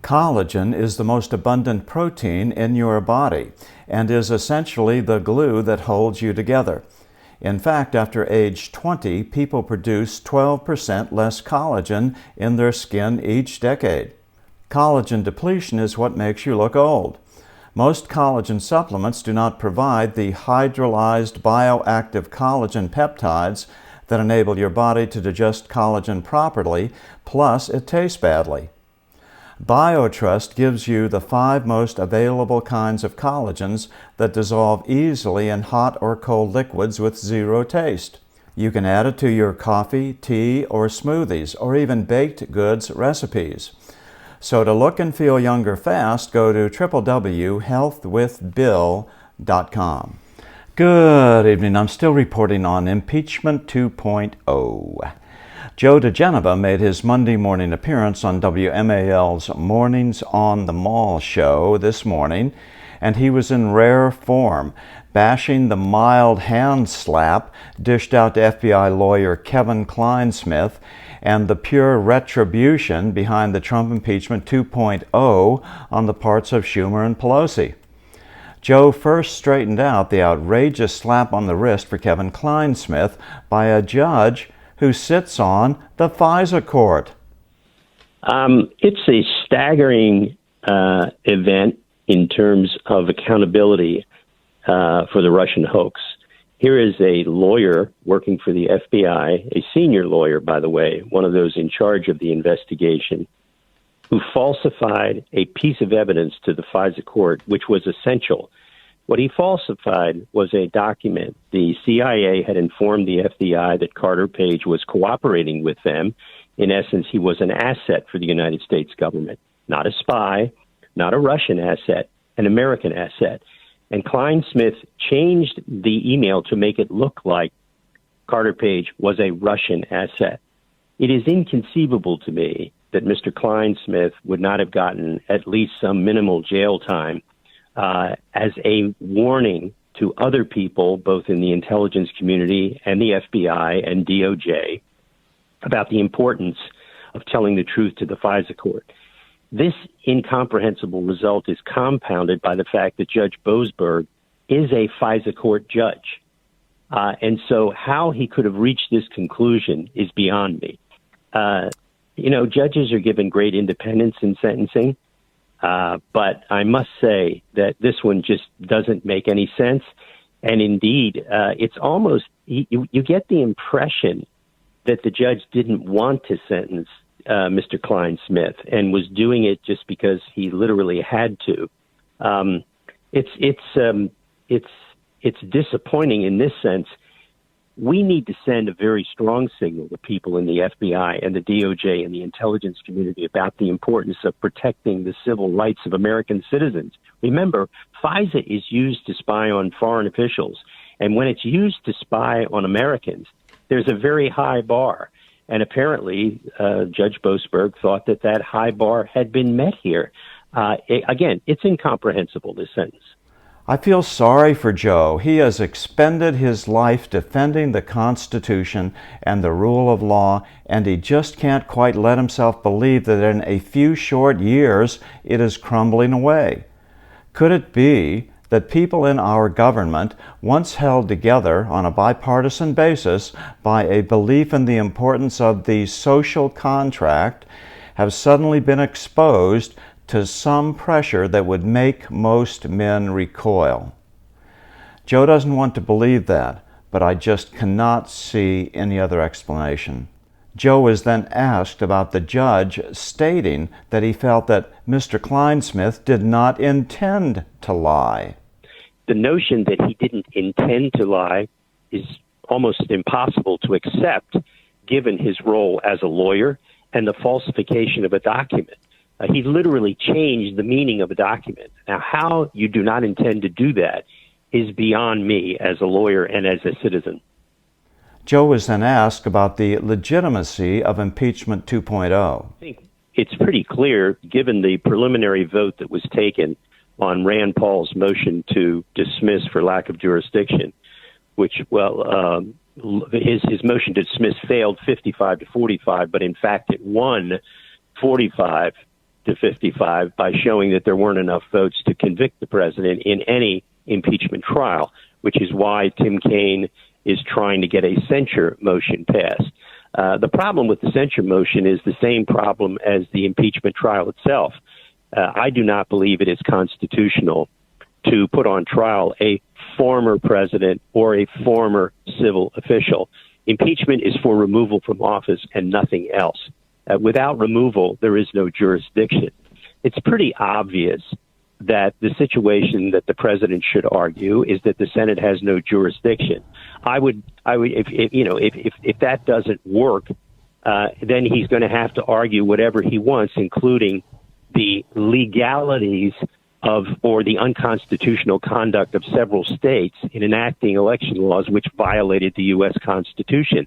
Collagen is the most abundant protein in your body and is essentially the glue that holds you together. In fact, after age 20, people produce 12% less collagen in their skin each decade. Collagen depletion is what makes you look old. Most collagen supplements do not provide the hydrolyzed bioactive collagen peptides that enable your body to digest collagen properly, plus it tastes badly. BioTrust gives you the 5 most available kinds of collagens that dissolve easily in hot or cold liquids with 0 taste. You can add it to your coffee, tea, or smoothies, or even baked goods recipes. So to look and feel younger fast, go to www.healthwithbill.com. Good evening. I'm still reporting on Impeachment 2.0. Joe diGenova made his Monday morning appearance on WMAL's Mornings on the Mall show this morning, and he was in rare form, bashing the mild hand slap dished out to FBI lawyer Kevin Clinesmith and the pure retribution behind the Trump Impeachment 2.0 on the parts of Schumer and Pelosi. Joe first straightened out the outrageous slap on the wrist for Kevin Clinesmith by a judge who sits on the FISA court. It's a staggering event in terms of accountability for the Russian hoax. Here is a lawyer working for the FBI, a senior lawyer, by the way, one of those in charge of the investigation, who falsified a piece of evidence to the FISA court, which was essential. What he falsified was a document. The CIA had informed the FBI that Carter Page was cooperating with them. In essence, he was an asset for the United States government, not a spy, not a Russian asset, an American asset. And Clinesmith changed the email to make it look like Carter Page was a Russian asset. It is inconceivable to me that Mr. Clinesmith would not have gotten at least some minimal jail time as a warning to other people, both in the intelligence community and the FBI and DOJ, about the importance of telling the truth to the FISA court. This incomprehensible result is compounded by the fact that Judge Boasberg is a FISA court judge. And so how he could have reached this conclusion is beyond me. Judges are given great independence in sentencing, but I must say that this one just doesn't make any sense. And indeed, it's almost, you get the impression that the judge didn't want to sentence Mr. Clinesmith and was doing it just because he literally had to. It's disappointing in this sense. We need to send a very strong signal to people in the FBI and the DOJ and the intelligence community about the importance of protecting the civil rights of American citizens. Remember, FISA is used to spy on foreign officials, and when it's used to spy on Americans, there's a very high bar. And apparently, Judge Boasberg thought that high bar had been met here. Again, it's incomprehensible, this sentence. I feel sorry for Joe. He has expended his life defending the Constitution and the rule of law, and he just can't quite let himself believe that in a few short years it is crumbling away. Could it be that people in our government, once held together on a bipartisan basis by a belief in the importance of the social contract, have suddenly been exposed to some pressure that would make most men recoil? Joe doesn't want to believe that, but I just cannot see any other explanation. Joe was then asked about the judge stating that he felt that Mr. Clinesmith did not intend to lie. The notion that he didn't intend to lie is almost impossible to accept, given his role as a lawyer and the falsification of a document. He literally changed the meaning of a document. Now, how you do not intend to do that is beyond me as a lawyer and as a citizen. Joe was then asked about the legitimacy of Impeachment 2.0. I think it's pretty clear, given the preliminary vote that was taken on Rand Paul's motion to dismiss for lack of jurisdiction, which, his motion to dismiss failed 55 to 45, but in fact it won 45 to 55 by showing that there weren't enough votes to convict the president in any impeachment trial, which is why Tim Kaine is trying to get a censure motion passed. The problem with the censure motion is the same problem as the impeachment trial itself. I do not believe it is constitutional to put on trial a former president or a former civil official. Impeachment is for removal from office and nothing else. Without removal, there is no jurisdiction. It's pretty obvious that the situation that the president should argue is that the Senate has no jurisdiction. If that doesn't work, then he's going to have to argue whatever he wants, including the legalities of or the unconstitutional conduct of several states in enacting election laws which violated the U.S. Constitution.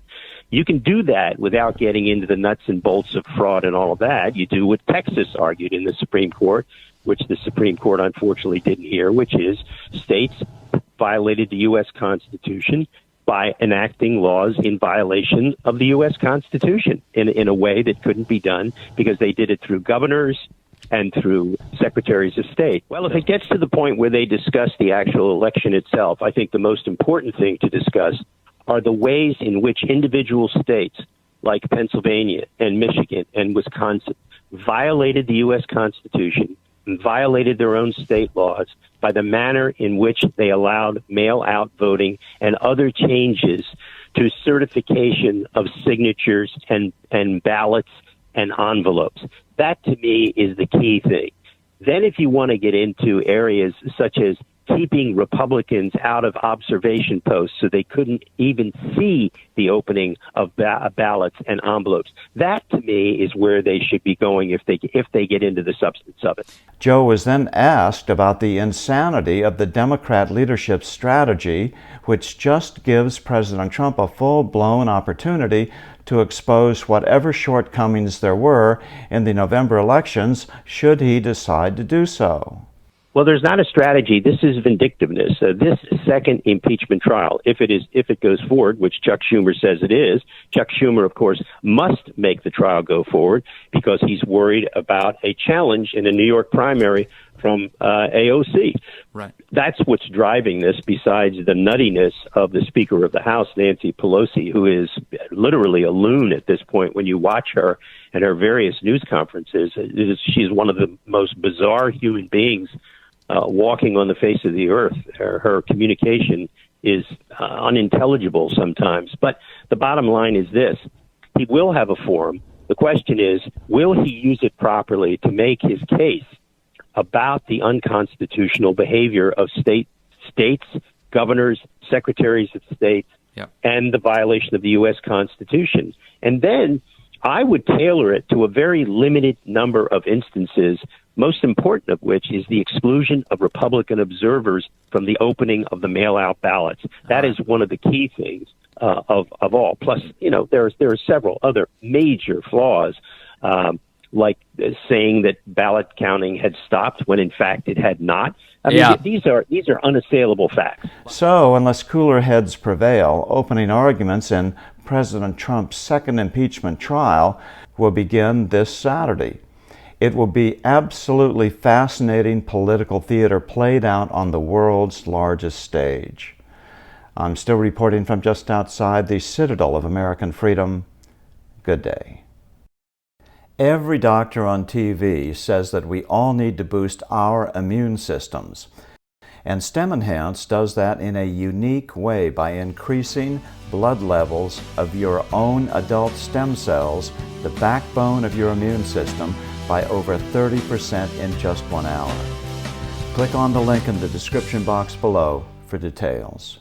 You can do that without getting into the nuts and bolts of fraud and all of that. You do what Texas argued in the Supreme Court, which the Supreme Court unfortunately didn't hear, which is states violated the U.S. Constitution by enacting laws in violation of the U.S. Constitution in a way that couldn't be done because they did it through governors and through secretaries of state. Well, if it gets to the point where they discuss the actual election itself, I think the most important thing to discuss are the ways in which individual states like Pennsylvania and Michigan and Wisconsin violated the U.S. Constitution and violated their own state laws by the manner in which they allowed mail-out voting and other changes to certification of signatures and ballots and envelopes. That, to me, is the key thing. Then if you want to get into areas such as keeping Republicans out of observation posts so they couldn't even see the opening of ballots and envelopes, that, to me, is where they should be going if they get into the substance of it. Joe was then asked about the insanity of the Democrat leadership's strategy, which just gives President Trump a full-blown opportunity to expose whatever shortcomings there were in the November elections, should he decide to do so. Well, there's not a strategy. This is vindictiveness. This second impeachment trial, if it goes forward, which Chuck Schumer says it is, Chuck Schumer, of course, must make the trial go forward because he's worried about a challenge in a New York primary from AOC. Right. That's what's driving this, besides the nuttiness of the Speaker of the House, Nancy Pelosi, who is literally a loon at this point when you watch her and her various news conferences. She's one of the most bizarre human beings walking on the face of the earth. Her communication is unintelligible sometimes. But the bottom line is this. He will have a forum. The question is, will he use it properly to make his case about the unconstitutional behavior of states, governors, secretaries of state, and the violation of the U.S. Constitution? And then I would tailor it to a very limited number of instances, most important of which is the exclusion of Republican observers from the opening of the mail-out ballots. That is one of the key things of all. Plus, there are several other major flaws, like saying that ballot counting had stopped when in fact it had not. I mean, these are unassailable facts. So, unless cooler heads prevail, opening arguments in President Trump's second impeachment trial will begin this Saturday. It will be absolutely fascinating political theater played out on the world's largest stage. I'm still reporting from just outside the citadel of American freedom. Good day. Every doctor on TV says that we all need to boost our immune systems. And STEM Enhance does that in a unique way by increasing blood levels of your own adult stem cells, the backbone of your immune system, by over 30% in just 1 hour. Click on the link in the description box below for details.